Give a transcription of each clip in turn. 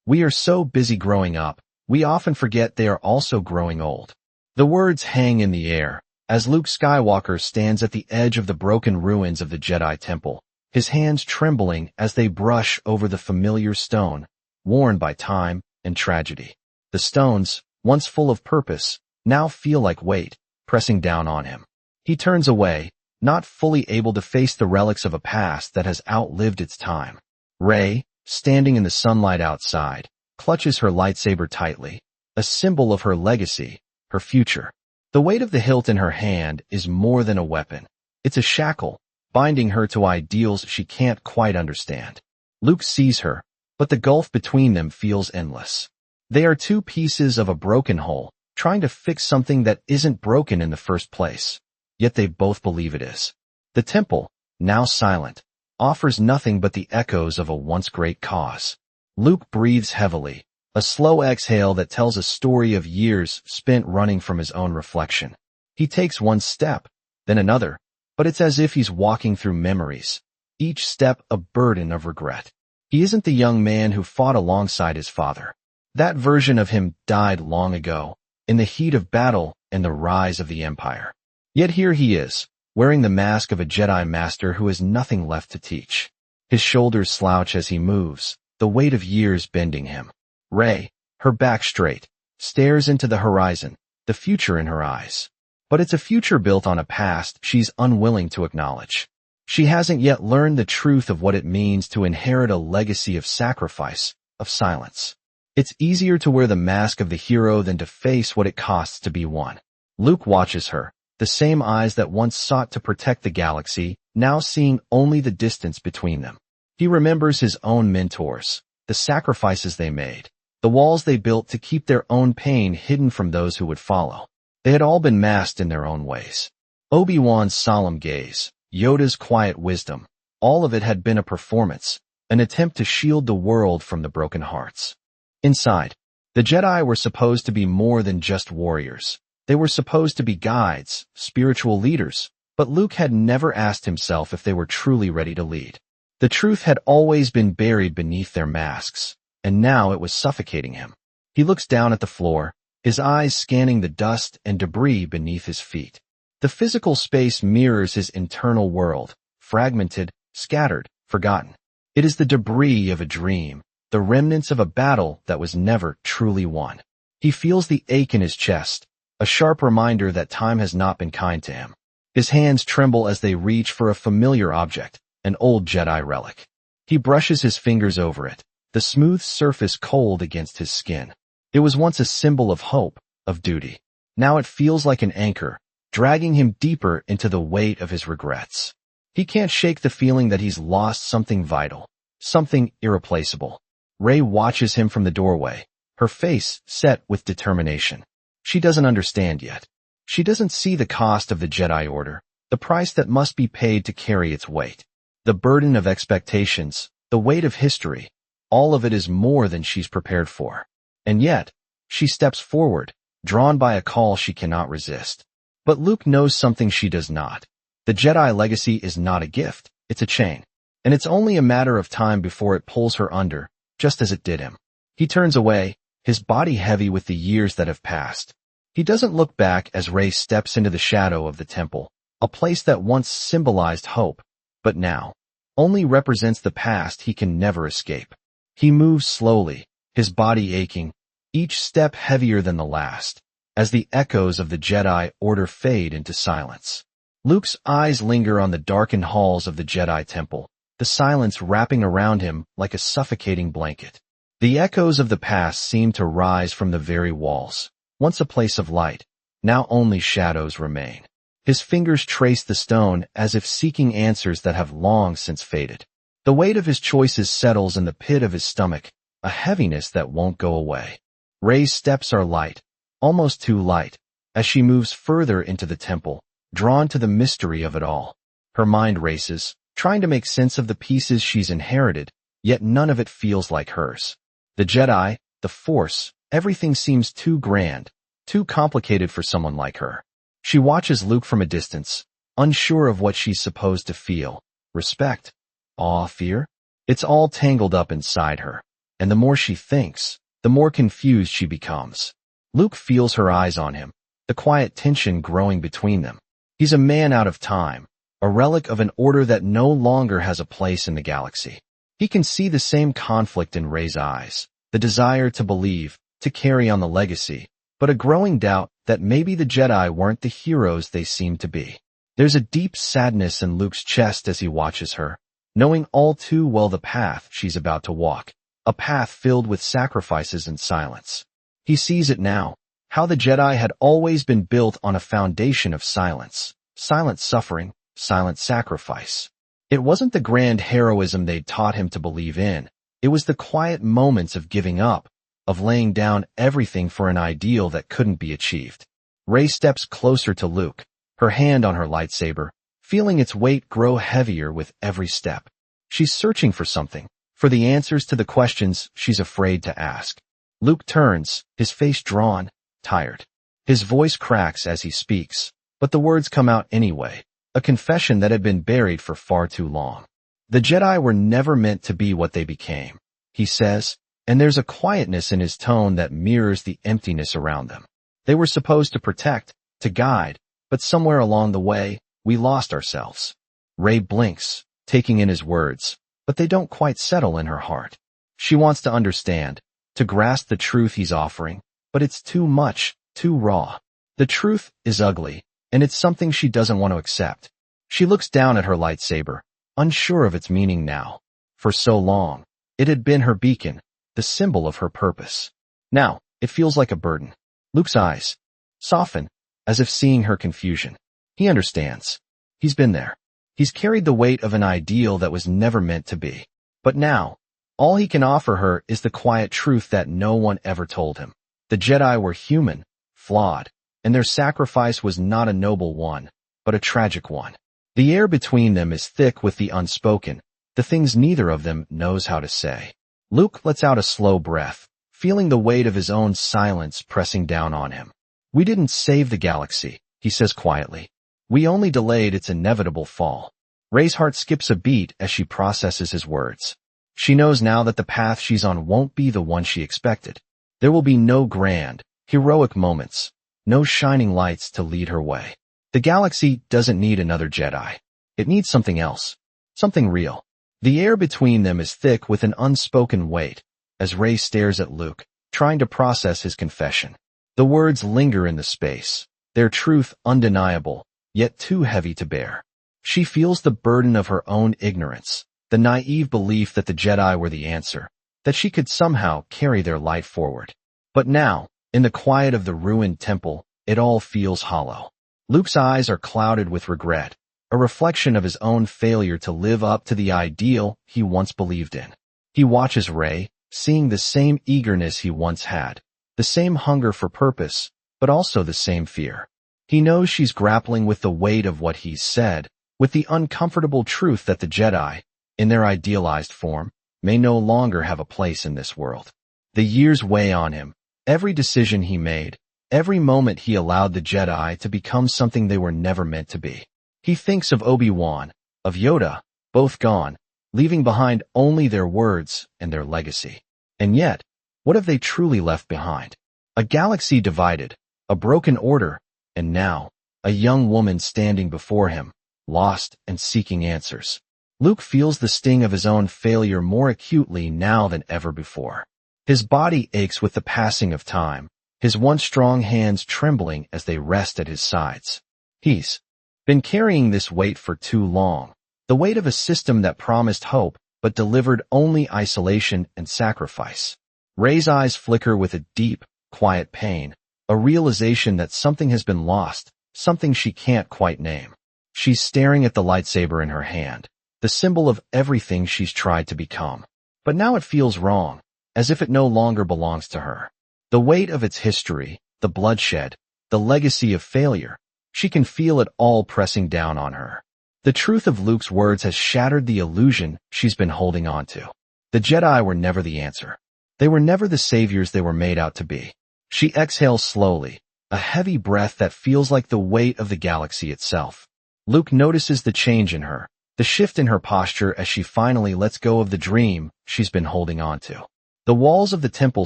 We are so busy growing up, we often forget they are also growing old. The words hang in the air as Luke Skywalker stands at the edge of the broken ruins of the Jedi Temple, his hands trembling as they brush over the familiar stone, worn by time and tragedy. The stones, once full of purpose, now feel like weight, pressing down on him. He turns away, not fully able to face the relics of a past that has outlived its time. Rey, standing in the sunlight outside, clutches her lightsaber tightly, a symbol of her legacy, her future. The weight of the hilt in her hand is more than a weapon. It's a shackle, binding her to ideals she can't quite understand. Luke sees her, but the gulf between them feels endless. They are two pieces of a broken whole, trying to fix something that isn't broken in the first place. Yet they both believe it is. The temple, now silent, offers nothing but the echoes of a once great cause. Luke breathes heavily, a slow exhale that tells a story of years spent running from his own reflection. He takes one step, then another, but it's as if he's walking through memories, each step a burden of regret. He isn't the young man who fought alongside his father. That version of him died long ago, in the heat of battle and the rise of the Empire. Yet here he is, wearing the mask of a Jedi Master who has nothing left to teach. His shoulders slouch as he moves, the weight of years bending him. Rey, her back straight, stares into the horizon, the future in her eyes. But it's a future built on a past she's unwilling to acknowledge. She hasn't yet learned the truth of what it means to inherit a legacy of sacrifice, of silence. It's easier to wear the mask of the hero than to face what it costs to be one. Luke watches her, the same eyes that once sought to protect the galaxy, now seeing only the distance between them. He remembers his own mentors, the sacrifices they made, the walls they built to keep their own pain hidden from those who would follow. They had all been masked in their own ways. Obi-Wan's solemn gaze, Yoda's quiet wisdom, all of it had been a performance, an attempt to shield the world from the broken hearts. Inside, the Jedi were supposed to be more than just warriors. They were supposed to be guides, spiritual leaders, but Luke had never asked himself if they were truly ready to lead. The truth had always been buried beneath their masks, and now it was suffocating him. He looks down at the floor, his eyes scanning the dust and debris beneath his feet. The physical space mirrors his internal world, fragmented, scattered, forgotten. It is the debris of a dream, the remnants of a battle that was never truly won. He feels the ache in his chest, a sharp reminder that time has not been kind to him. His hands tremble as they reach for a familiar object, an old Jedi relic. He brushes his fingers over it, the smooth surface cold against his skin. It was once a symbol of hope, of duty. Now it feels like an anchor, dragging him deeper into the weight of his regrets. He can't shake the feeling that he's lost something vital, something irreplaceable. Rey watches him from the doorway, her face set with determination. She doesn't understand yet. She doesn't see the cost of the Jedi Order, the price that must be paid to carry its weight. The burden of expectations, the weight of history, all of it is more than she's prepared for. And yet, she steps forward, drawn by a call she cannot resist. But Luke knows something she does not. The Jedi legacy is not a gift, it's a chain. And it's only a matter of time before it pulls her under, just as it did him. He turns away, his body heavy with the years that have passed. He doesn't look back as Rey steps into the shadow of the temple, a place that once symbolized hope, but now only represents the past he can never escape. He moves slowly, his body aching, each step heavier than the last, as the echoes of the Jedi Order fade into silence. Luke's eyes linger on the darkened halls of the Jedi Temple, the silence wrapping around him like a suffocating blanket. The echoes of the past seem to rise from the very walls. Once a place of light, now only shadows remain. His fingers trace the stone as if seeking answers that have long since faded. The weight of his choices settles in the pit of his stomach, a heaviness that won't go away. Rey's steps are light, almost too light, as she moves further into the temple, drawn to the mystery of it all. Her mind races, trying to make sense of the pieces she's inherited, yet none of it feels like hers. The Jedi, the Force, everything seems too grand, too complicated for someone like her. She watches Luke from a distance, unsure of what she's supposed to feel. Respect? Awe? Fear? It's all tangled up inside her. and the more she thinks, the more confused she becomes. Luke feels her eyes on him, the quiet tension growing between them. He's a man out of time, a relic of an order that no longer has a place in the galaxy. He can see the same conflict in Rey's eyes, the desire to believe, to carry on the legacy, but a growing doubt that maybe the Jedi weren't the heroes they seemed to be. There's a deep sadness in Luke's chest as he watches her, knowing all too well the path she's about to walk, a path filled with sacrifices and silence. He sees it now, how the Jedi had always been built on a foundation of silence, silent suffering, silent sacrifice. It wasn't the grand heroism they'd taught him to believe in. It was the quiet moments of giving up, of laying down everything for an ideal that couldn't be achieved. Rey steps closer to Luke, her hand on her lightsaber, feeling its weight grow heavier with every step. She's searching for something, for the answers to the questions she's afraid to ask. Luke turns, his face drawn, tired. His voice cracks as he speaks, but the words come out anyway, a confession that had been buried for far too long. The Jedi were never meant to be what they became, he says, and there's a quietness in his tone that mirrors the emptiness around them. They were supposed to protect, to guide, but somewhere along the way, we lost ourselves. Rey blinks, taking in his words, but they don't quite settle in her heart. She wants to understand, to grasp the truth he's offering, but it's too much, too raw. The truth is ugly, and it's something she doesn't want to accept. She looks down at her lightsaber, unsure of its meaning now. For so long, it had been her beacon, the symbol of her purpose. Now, it feels like a burden. Luke's eyes soften, as if seeing her confusion. He understands. He's been there. He's carried the weight of an ideal that was never meant to be. But now, all he can offer her is the quiet truth that no one ever told him. The Jedi were human, flawed, and their sacrifice was not a noble one, but a tragic one. The air between them is thick with the unspoken, the things neither of them knows how to say. Luke lets out a slow breath, feeling the weight of his own silence pressing down on him. We didn't save the galaxy, he says quietly. We only delayed its inevitable fall. Rey's heart skips a beat as she processes his words. She knows now that the path she's on won't be the one she expected. There will be no grand, heroic moments, no shining lights to lead her way. The galaxy doesn't need another Jedi. It needs something else, something real. The air between them is thick with an unspoken weight, as Rey stares at Luke, trying to process his confession. The words linger in the space, their truth undeniable, yet too heavy to bear. She feels the burden of her own ignorance, the naive belief that the Jedi were the answer, that she could somehow carry their light forward. But now, in the quiet of the ruined temple, it all feels hollow. Luke's eyes are clouded with regret, a reflection of his own failure to live up to the ideal he once believed in. He watches Rey, seeing the same eagerness he once had, the same hunger for purpose, but also the same fear. He knows she's grappling with the weight of what he's said, with the uncomfortable truth that the Jedi, in their idealized form, may no longer have a place in this world. The years weigh on him, every decision he made, every moment he allowed the Jedi to become something they were never meant to be. He thinks of Obi-Wan, of Yoda, both gone, leaving behind only their words and their legacy. And yet, what have they truly left behind? A galaxy divided, a broken order, and now, a young woman standing before him, lost and seeking answers. Luke feels the sting of his own failure more acutely now than ever before. His body aches with the passing of time, his once strong hands trembling as they rest at his sides. He's been carrying this weight for too long, the weight of a system that promised hope but delivered only isolation and sacrifice. Rey's eyes flicker with a deep, quiet pain, a realization that something has been lost, something she can't quite name. She's staring at the lightsaber in her hand, the symbol of everything she's tried to become. But now it feels wrong, as if it no longer belongs to her. The weight of its history, the bloodshed, the legacy of failure, she can feel it all pressing down on her. The truth of Luke's words has shattered the illusion she's been holding on to. The Jedi were never the answer. They were never the saviors they were made out to be. She exhales slowly, a heavy breath that feels like the weight of the galaxy itself. Luke notices the change in her, the shift in her posture as she finally lets go of the dream she's been holding on to. The walls of the temple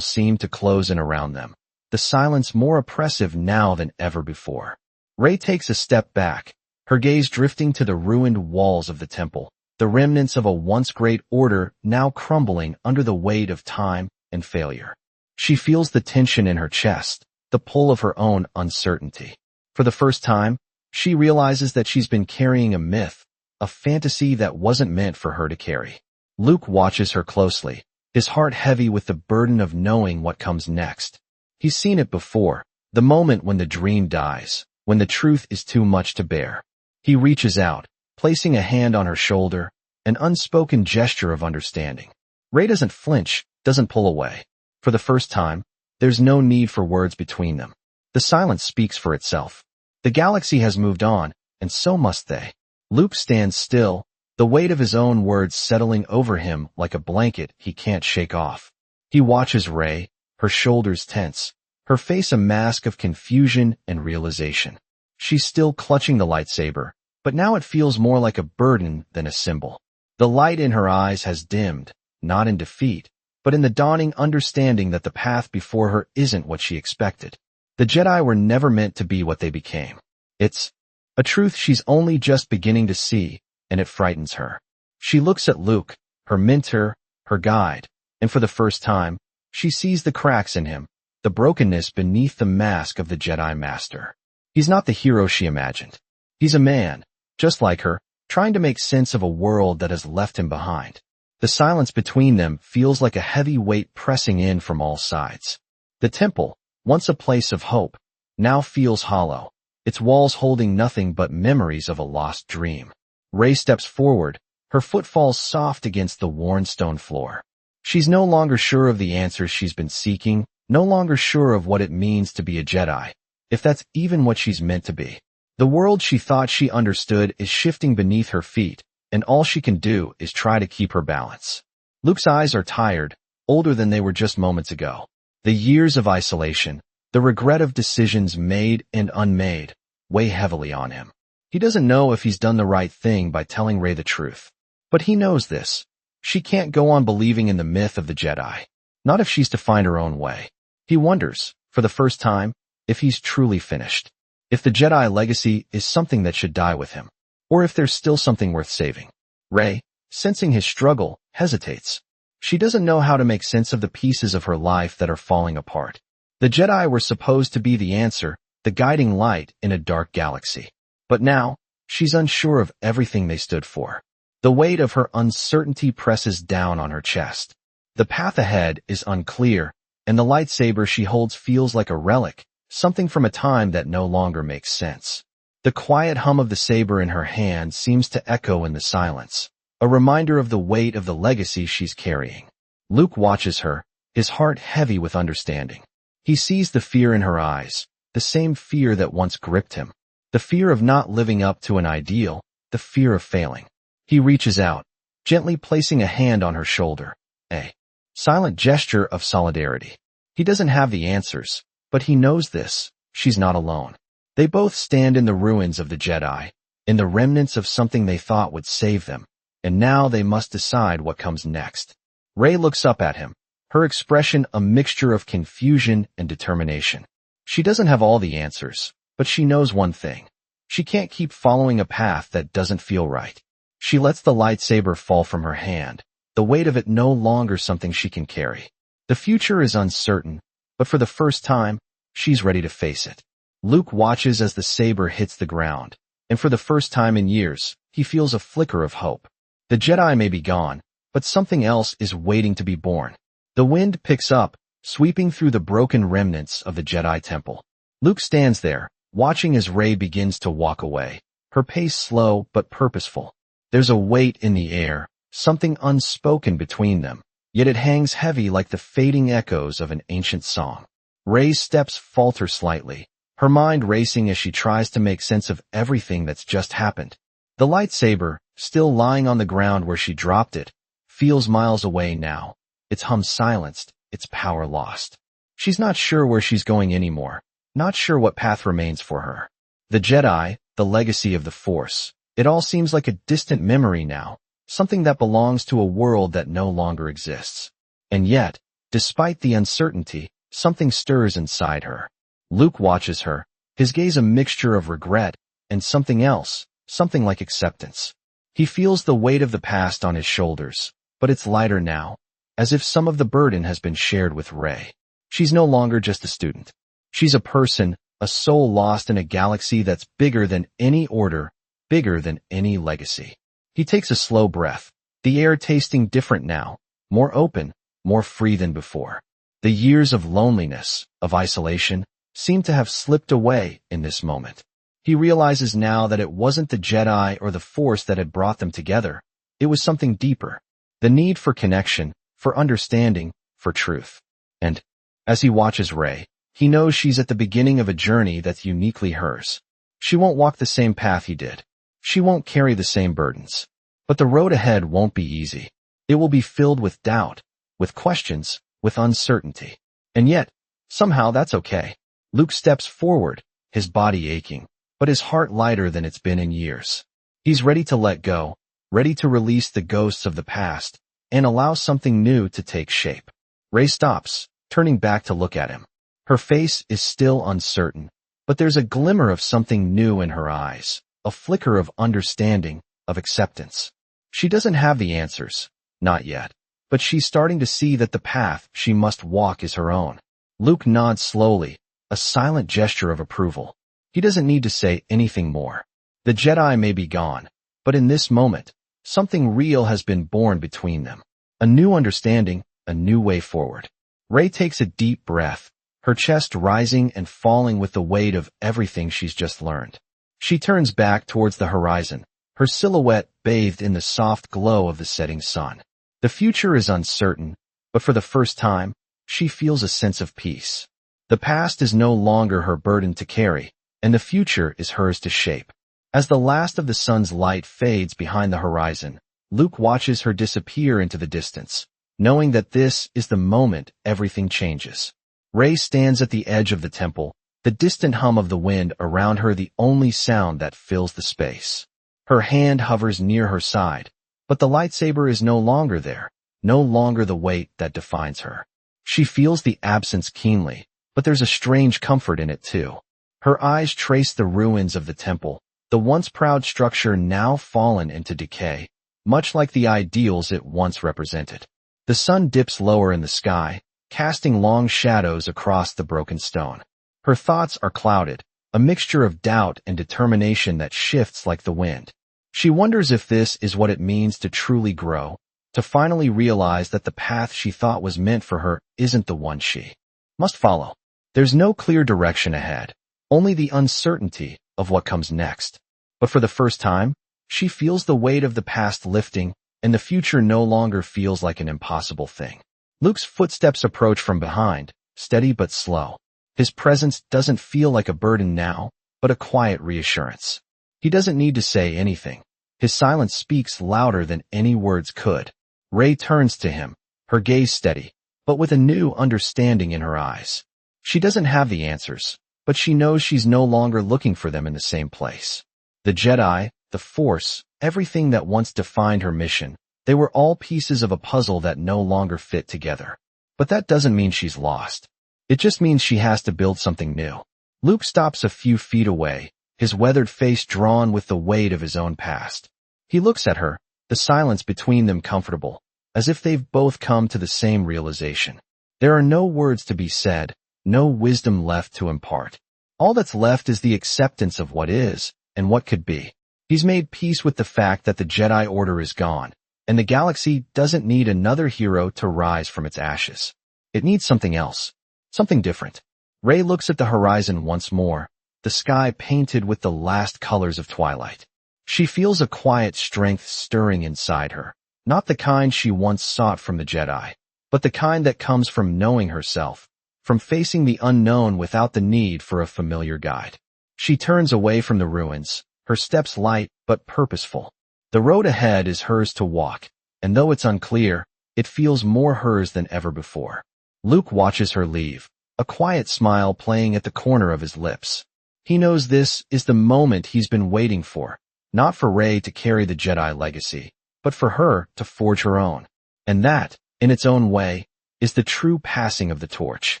seemed to close in around them, the silence more oppressive now than ever before. Rey takes a step back, her gaze drifting to the ruined walls of the temple, the remnants of a once great order now crumbling under the weight of time and failure. She feels the tension in her chest, the pull of her own uncertainty. For the first time, she realizes that she's been carrying a myth, a fantasy that wasn't meant for her to carry. Luke watches her closely, his heart heavy with the burden of knowing what comes next. He's seen it before, the moment when the dream dies, when the truth is too much to bear. He reaches out, placing a hand on her shoulder, an unspoken gesture of understanding. Rey doesn't flinch, doesn't pull away. For the first time, there's no need for words between them. The silence speaks for itself. The galaxy has moved on, and so must they. Luke stands still, the weight of his own words settling over him like a blanket he can't shake off. He watches Rey, her shoulders tense, her face a mask of confusion and realization. She's still clutching the lightsaber, but now it feels more like a burden than a symbol. The light in her eyes has dimmed, not in defeat, but in the dawning understanding that the path before her isn't what she expected. The Jedi were never meant to be what they became. It's a truth she's only just beginning to see, and it frightens her. She looks at Luke, her mentor, her guide, and for the first time, she sees the cracks in him, the brokenness beneath the mask of the Jedi Master. He's not the hero she imagined. He's a man, just like her, trying to make sense of a world that has left him behind. The silence between them feels like a heavy weight pressing in from all sides. The temple, once a place of hope, now feels hollow, its walls holding nothing but memories of a lost dream. Rey steps forward, her foot falls soft against the worn stone floor. She's no longer sure of the answers she's been seeking, no longer sure of what it means to be a Jedi, if that's even what she's meant to be. The world she thought she understood is shifting beneath her feet, and all she can do is try to keep her balance. Luke's eyes are tired, older than they were just moments ago. The years of isolation, the regret of decisions made and unmade, weigh heavily on him. He doesn't know if he's done the right thing by telling Rey the truth. But he knows this. She can't go on believing in the myth of the Jedi. Not if she's to find her own way. He wonders, for the first time, if he's truly finished. If the Jedi legacy is something that should die with him. Or if there's still something worth saving. Rey, sensing his struggle, hesitates. She doesn't know how to make sense of the pieces of her life that are falling apart. The Jedi were supposed to be the answer, the guiding light in a dark galaxy. But now, she's unsure of everything they stood for. The weight of her uncertainty presses down on her chest. The path ahead is unclear, and the lightsaber she holds feels like a relic, something from a time that no longer makes sense. The quiet hum of the saber in her hand seems to echo in the silence, a reminder of the weight of the legacy she's carrying. Luke watches her, his heart heavy with understanding. He sees the fear in her eyes, the same fear that once gripped him. The fear of not living up to an ideal, the fear of failing. He reaches out, gently placing a hand on her shoulder, a silent gesture of solidarity. He doesn't have the answers, but he knows this, she's not alone. They both stand in the ruins of the Jedi, in the remnants of something they thought would save them, and now they must decide what comes next. Rey looks up at him, her expression a mixture of confusion and determination. She doesn't have all the answers, but she knows one thing. She can't keep following a path that doesn't feel right. She lets the lightsaber fall from her hand, the weight of it no longer something she can carry. The future is uncertain, but for the first time, she's ready to face it. Luke watches as the saber hits the ground, and for the first time in years, he feels a flicker of hope. The Jedi may be gone, but something else is waiting to be born. The wind picks up, sweeping through the broken remnants of the Jedi Temple. Luke stands there, watching as Rey begins to walk away, her pace slow but purposeful. There's a weight in the air, something unspoken between them, yet it hangs heavy like the fading echoes of an ancient song. Rey's steps falter slightly, her mind racing as she tries to make sense of everything that's just happened. The lightsaber, still lying on the ground where she dropped it, feels miles away now, its hum silenced, its power lost. She's not sure where she's going anymore, not sure what path remains for her. The Jedi, the legacy of the Force, it all seems like a distant memory now, something that belongs to a world that no longer exists. And yet, Despite the uncertainty, something stirs inside her. Luke watches her, his gaze a mixture of regret and something else, something like acceptance. He feels the weight of the past on his shoulders, but it's lighter now, as if some of the burden has been shared with Ray. She's no longer just a student. She's a person, a soul lost in a galaxy that's bigger than any order, bigger than any legacy. He takes a slow breath, the air tasting different now, more open, more free than before. The years of loneliness, of isolation, seem to have slipped away in this moment. He realizes now that it wasn't the Jedi or the Force that had brought them together. It was something deeper. The need for connection, for understanding, for truth. And, as he watches Rey, he knows she's at the beginning of a journey that's uniquely hers. She won't walk the same path he did. She won't carry the same burdens. But the road ahead won't be easy. It will be filled with doubt, with questions, with uncertainty. And yet, somehow that's okay. Luke steps forward, his body aching, but his heart lighter than it's been in years. He's ready to let go, ready to release the ghosts of the past, and allow something new to take shape. Rey stops, turning back to look at him. Her face is still uncertain, but there's a glimmer of something new in her eyes, a flicker of understanding, of acceptance. She doesn't have the answers, not yet, but she's starting to see that the path she must walk is her own. Luke nods slowly, a silent gesture of approval. He doesn't need to say anything more. The Jedi may be gone, but in this moment, something real has been born between them. A new understanding, a new way forward. Rey takes a deep breath, her chest rising and falling with the weight of everything she's just learned. She turns back towards the horizon, her silhouette bathed in the soft glow of the setting sun. The future is uncertain, but for the first time, she feels a sense of peace. The past is no longer her burden to carry, and the future is hers to shape. As the last of the sun's light fades behind the horizon, Luke watches her disappear into the distance, knowing that this is the moment everything changes. Rey stands at the edge of the temple, the distant hum of the wind around her the only sound that fills the space. Her hand hovers near her side, but the lightsaber is no longer there, no longer the weight that defines her. She feels the absence keenly, but there's a strange comfort in it too. Her eyes trace the ruins of the temple, the once proud structure now fallen into decay, much like the ideals it once represented. The sun dips lower in the sky, casting long shadows across the broken stone. Her thoughts are clouded, a mixture of doubt and determination that shifts like the wind. She wonders if this is what it means to truly grow, to finally realize that the path she thought was meant for her isn't the one she must follow. There's no clear direction ahead, only the uncertainty of what comes next. But for the first time, she feels the weight of the past lifting, and the future no longer feels like an impossible thing. Luke's footsteps approach from behind, steady but slow. His presence doesn't feel like a burden now, but a quiet reassurance. He doesn't need to say anything. His silence speaks louder than any words could. Rey turns to him, her gaze steady, but with a new understanding in her eyes. She doesn't have the answers, but she knows she's no longer looking for them in the same place. The Jedi, the Force, everything that once defined her mission, they were all pieces of a puzzle that no longer fit together. But that doesn't mean she's lost. It just means she has to build something new. Luke stops a few feet away, his weathered face drawn with the weight of his own past. He looks at her, the silence between them comfortable, as if they've both come to the same realization. There are no words to be said, no wisdom left to impart. All that's left is the acceptance of what is, and what could be. He's made peace with the fact that the Jedi Order is gone, and the galaxy doesn't need another hero to rise from its ashes. It needs something else, something different. Rey looks at the horizon once more, the sky painted with the last colors of twilight. She feels a quiet strength stirring inside her, not the kind she once sought from the Jedi, but the kind that comes from knowing herself, from facing the unknown without the need for a familiar guide. She turns away from the ruins, her steps light but purposeful. The road ahead is hers to walk, and though it's unclear, it feels more hers than ever before. Luke watches her leave, a quiet smile playing at the corner of his lips. He knows this is the moment he's been waiting for, not for Rey to carry the Jedi legacy, but for her to forge her own. And that, in its own way, is the true passing of the torch.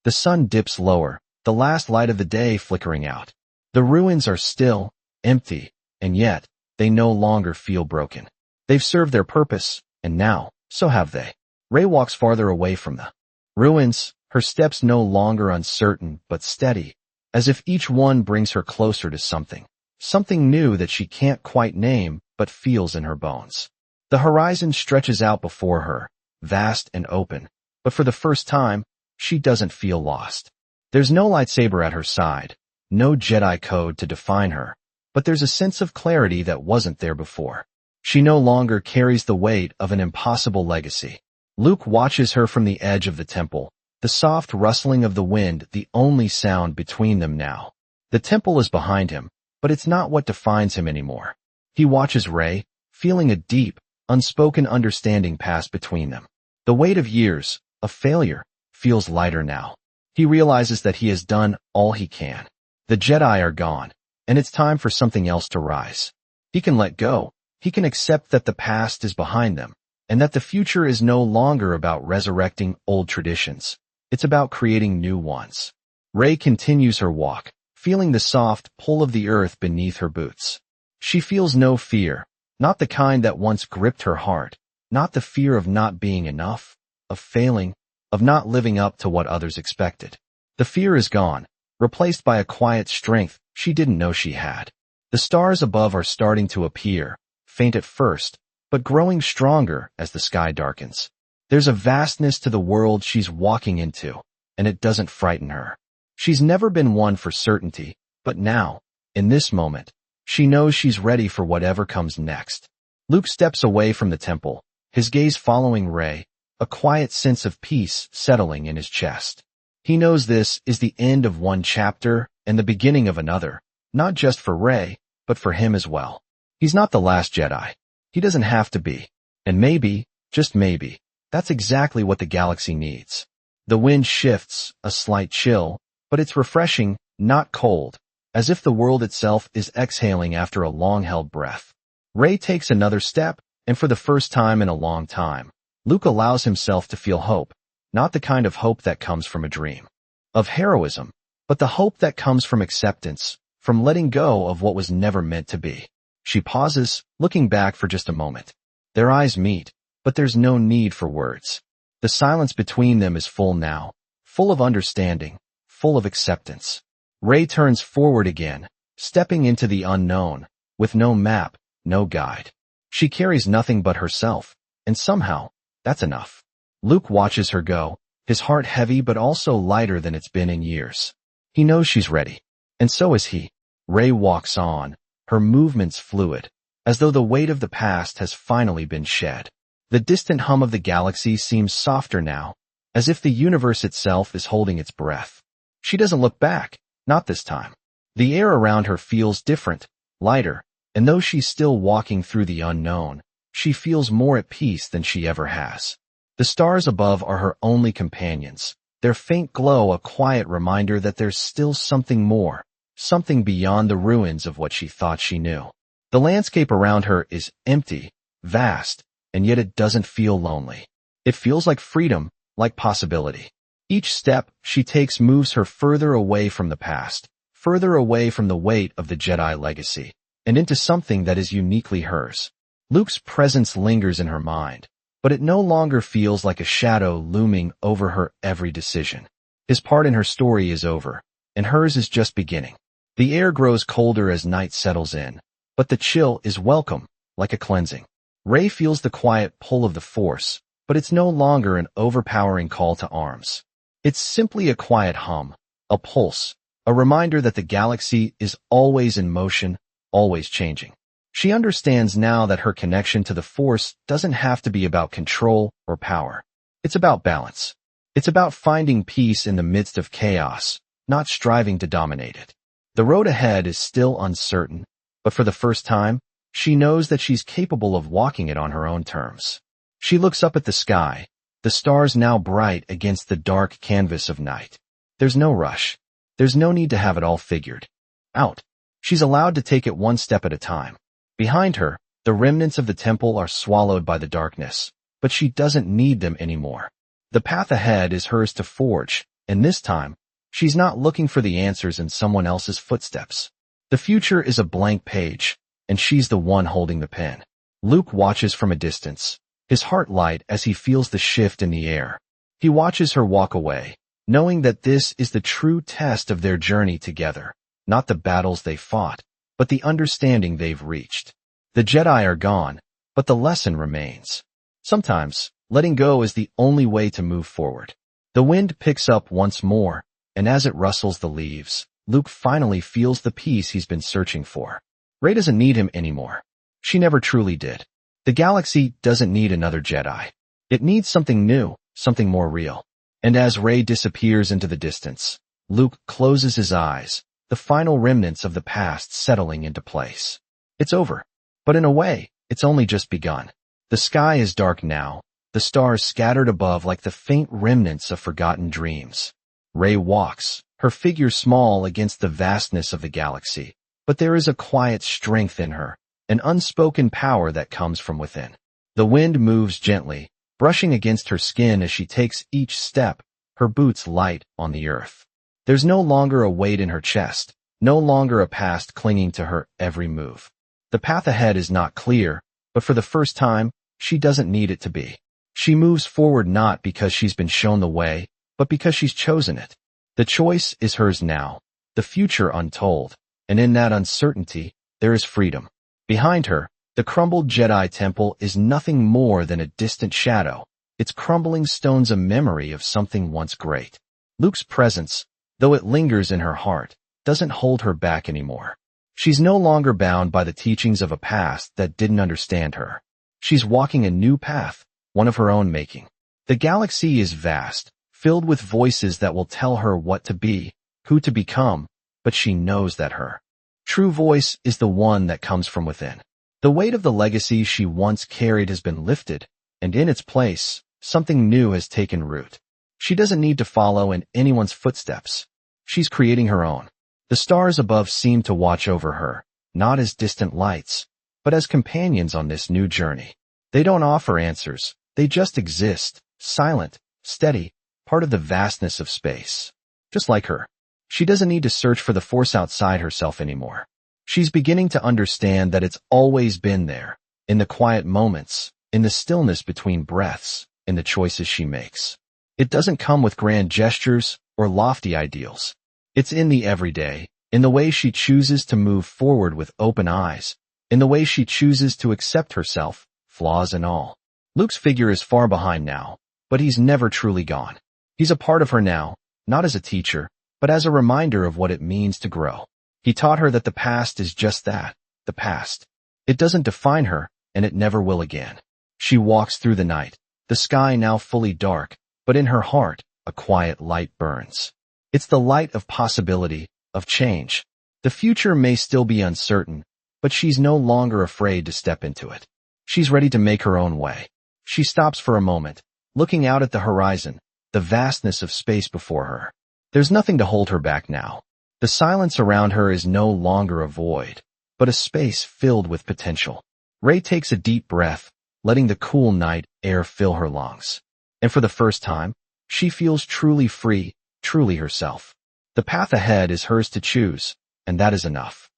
The sun dips lower, the last light of the day flickering out. The ruins are still, empty, and yet, they no longer feel broken. They've served their purpose, and now, so have they. Ray walks farther away from the ruins, her steps no longer uncertain but steady, as if each one brings her closer to something new that she can't quite name but feels in her bones. The horizon stretches out before her, vast and open, but for the first time, she doesn't feel lost. There's no lightsaber at her side, no Jedi code to define her, but there's a sense of clarity that wasn't there before. She no longer carries the weight of an impossible legacy. Luke watches her from the edge of the temple, the soft rustling of the wind the only sound between them now. The temple is behind him, but it's not what defines him anymore. He watches Ray, feeling a deep, unspoken understanding pass between them. The weight of years, of failure, feels lighter now. He realizes that he has done all he can. The Jedi are gone, and it's time for something else to rise. He can let go. He can accept that the past is behind them, and that the future is no longer about resurrecting old traditions. It's about creating new ones. Ray continues her walk, feeling the soft pull of the earth beneath her boots. She feels no fear, not the kind that once gripped her heart, not the fear of not being enough, of failing, of not living up to what others expected. The fear is gone, replaced by a quiet strength she didn't know she had. The stars above are starting to appear, faint at first, but growing stronger as the sky darkens. There's a vastness to the world she's walking into, and it doesn't frighten her. She's never been one for certainty, but now, in this moment, she knows she's ready for whatever comes next. Luke steps away from the temple, his gaze following Ray, a quiet sense of peace settling in his chest. He knows this is the end of one chapter and the beginning of another, not just for Ray, but for him as well. He's not the last Jedi. He doesn't have to be. And maybe, just maybe, that's exactly what the galaxy needs. The wind shifts, a slight chill, but it's refreshing, not cold, as if the world itself is exhaling after a long-held breath. Ray takes another step, and for the first time in a long time, Luke allows himself to feel hope, not the kind of hope that comes from a dream of heroism, but the hope that comes from acceptance, from letting go of what was never meant to be. She pauses, looking back for just a moment. Their eyes meet, but there's no need for words. The silence between them is full now, full of understanding, full of acceptance. Ray turns forward again, stepping into the unknown, with no map, no guide. She carries nothing but herself, and somehow, that's enough. Luke watches her go, his heart heavy but also lighter than it's been in years. He knows she's ready, and so is he. Ray walks on, her movements fluid, as though the weight of the past has finally been shed. The distant hum of the galaxy seems softer now, as if the universe itself is holding its breath. She doesn't look back, not this time. The air around her feels different, lighter, and though she's still walking through the unknown, she feels more at peace than she ever has. The stars above are her only companions, their faint glow a quiet reminder that there's still something more, something beyond the ruins of what she thought she knew. The landscape around her is empty, vast, and yet it doesn't feel lonely. It feels like freedom, like possibility. Each step she takes moves her further away from the past, further away from the weight of the Jedi legacy, and into something that is uniquely hers. Luke's presence lingers in her mind, but it no longer feels like a shadow looming over her every decision. His part in her story is over, and hers is just beginning. The air grows colder as night settles in, but the chill is welcome, like a cleansing. Ray feels the quiet pull of the Force, but it's no longer an overpowering call to arms. It's simply a quiet hum, a pulse, a reminder that the galaxy is always in motion, always changing. She understands now that her connection to the Force doesn't have to be about control or power. It's about balance. It's about finding peace in the midst of chaos, not striving to dominate it. The road ahead is still uncertain, but for the first time, she knows that she's capable of walking it on her own terms. She looks up at the sky, the stars now bright against the dark canvas of night. There's no rush. There's no need to have it all figured out. She's allowed to take it one step at a time. Behind her, the remnants of the temple are swallowed by the darkness, but she doesn't need them anymore. The path ahead is hers to forge, and this time, she's not looking for the answers in someone else's footsteps. The future is a blank page, and she's the one holding the pen. Luke watches from a distance, his heart light as he feels the shift in the air. He watches her walk away, knowing that this is the true test of their journey together, not the battles they fought, but the understanding they've reached. The Jedi are gone, but the lesson remains. Sometimes, letting go is the only way to move forward. The wind picks up once more, and as it rustles the leaves, Luke finally feels the peace he's been searching for. Rey doesn't need him anymore. She never truly did. The galaxy doesn't need another Jedi. It needs something new, something more real. And as Rey disappears into the distance, Luke closes his eyes, the final remnants of the past settling into place. It's over. But in a way, it's only just begun. The sky is dark now, the stars scattered above like the faint remnants of forgotten dreams. Rey walks, her figure small against the vastness of the galaxy, but there is a quiet strength in her, an unspoken power that comes from within. The wind moves gently, brushing against her skin as she takes each step, her boots light on the earth. There's no longer a weight in her chest, no longer a past clinging to her every move. The path ahead is not clear, but for the first time, she doesn't need it to be. She moves forward not because she's been shown the way, but because she's chosen it. The choice is hers now, the future untold, and in that uncertainty, there is freedom. Behind her, the crumbled Jedi temple is nothing more than a distant shadow, its crumbling stones a memory of something once great. Luke's presence, though it lingers in her heart, doesn't hold her back anymore. She's no longer bound by the teachings of a past that didn't understand her. She's walking a new path, one of her own making. The galaxy is vast, filled with voices that will tell her what to be, who to become, but she knows that her true voice is the one that comes from within. The weight of the legacy she once carried has been lifted, and in its place, something new has taken root. She doesn't need to follow in anyone's footsteps. She's creating her own. The stars above seem to watch over her, not as distant lights, but as companions on this new journey. They don't offer answers, they just exist, silent, steady, part of the vastness of space. Just like her. She doesn't need to search for the force outside herself anymore. She's beginning to understand that it's always been there, in the quiet moments, in the stillness between breaths, in the choices she makes. It doesn't come with grand gestures or lofty ideals. It's in the everyday, in the way she chooses to move forward with open eyes, in the way she chooses to accept herself, flaws and all. Luke's figure is far behind now, but he's never truly gone. He's a part of her now, not as a teacher, but as a reminder of what it means to grow. He taught her that the past is just that, the past. It doesn't define her, and it never will again. She walks through the night, the sky now fully dark, but in her heart, a quiet light burns. It's the light of possibility, of change. The future may still be uncertain, but she's no longer afraid to step into it. She's ready to make her own way. She stops for a moment, looking out at the horizon, the vastness of space before her. There's nothing to hold her back now. The silence around her is no longer a void, but a space filled with potential. Rey takes a deep breath, letting the cool night air fill her lungs. And for the first time, she feels truly free, truly herself. The path ahead is hers to choose, and that is enough.